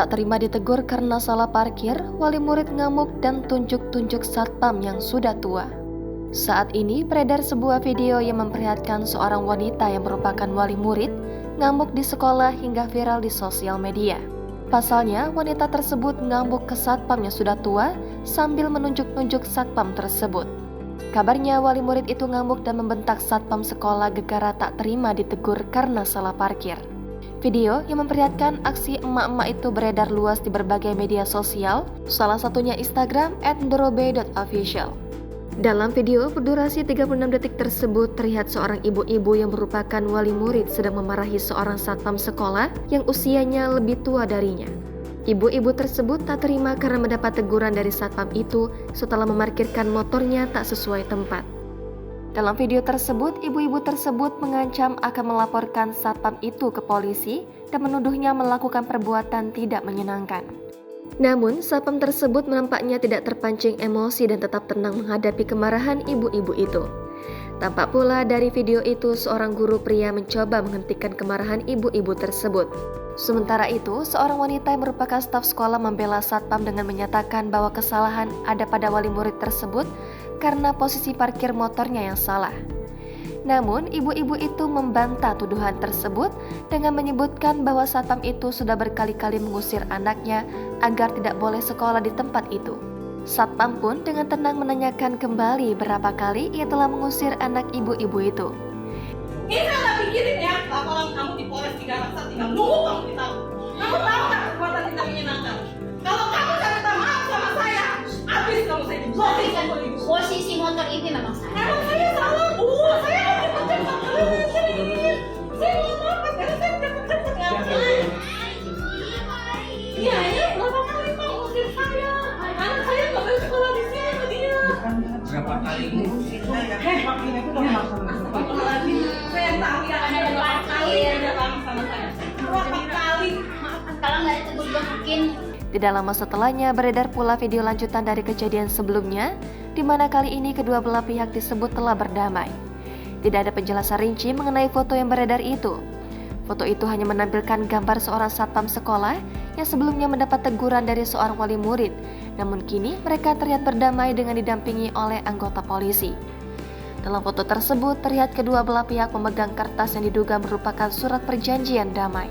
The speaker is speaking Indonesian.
Tak terima ditegur karena salah parkir, wali murid ngamuk dan tunjuk-tunjuk satpam yang sudah tua. Saat ini beredar sebuah video yang memperlihatkan seorang wanita yang merupakan wali murid ngamuk di sekolah hingga viral di sosial media. Pasalnya, wanita tersebut ngamuk ke satpam yang sudah tua sambil menunjuk-nunjuk satpam tersebut. Kabarnya wali murid itu ngamuk dan membentak satpam sekolah gegara tak terima ditegur karena salah parkir. Video yang memperlihatkan aksi emak-emak itu beredar luas di berbagai media sosial, salah satunya Instagram @ndorobe.official. Dalam video berdurasi 36 detik tersebut terlihat seorang ibu-ibu yang merupakan wali murid sedang memarahi seorang satpam sekolah yang usianya lebih tua darinya. Ibu-ibu tersebut tak terima karena mendapat teguran dari satpam itu setelah memarkirkan motornya tak sesuai tempat. Dalam video tersebut, ibu-ibu tersebut mengancam akan melaporkan satpam itu ke polisi dan menuduhnya melakukan perbuatan tidak menyenangkan. Namun, satpam tersebut menampaknya tidak terpancing emosi dan tetap tenang menghadapi kemarahan ibu-ibu itu. Tampak pula dari video itu seorang guru pria mencoba menghentikan kemarahan ibu-ibu tersebut. Sementara itu, seorang wanita yang merupakan staf sekolah membela satpam dengan menyatakan bahwa kesalahan ada pada wali murid tersebut karena posisi parkir motornya yang salah. Namun, ibu-ibu itu membantah tuduhan tersebut dengan menyebutkan bahwa satpam itu sudah berkali-kali mengusir anaknya agar tidak boleh sekolah di tempat itu. Satpam pun dengan tenang menanyakan kembali berapa kali ia telah mengusir anak ibu-ibu itu. Ini nggak pikirin ya, laporan kamu di Polres 3 Raksa tinggal nunggu kamu ditahu. Kamu tahu nggak perbuatan tidak menyenangkan? Kalau kamu tak minta maaf sama saya, habis kamu saya blokir kamu ibu. Posisi motor ini memang salah. Emang saya salah? Saya mau cepet-cepet. Saya mau maaf karena saya cepet-cepet ngapain? Iya, ini berapa kali kok ngusir saya? Anak saya nggak boleh sekolah di sini sama dia. Berapa kali ngusir saya? Saya tahu ya, ada berapa kali dia datang sama saya. Berapa kali? Kalau nggak ditegur mungkin. Tidak lama setelahnya beredar pula video lanjutan dari kejadian sebelumnya, di mana kali ini kedua belah pihak disebut telah berdamai. Tidak ada penjelasan rinci mengenai foto yang beredar itu. Foto itu hanya menampilkan gambar seorang satpam sekolah yang sebelumnya mendapat teguran dari seorang wali murid, namun kini mereka terlihat berdamai dengan didampingi oleh anggota polisi. Dalam foto tersebut terlihat kedua belah pihak memegang kertas yang diduga merupakan surat perjanjian damai.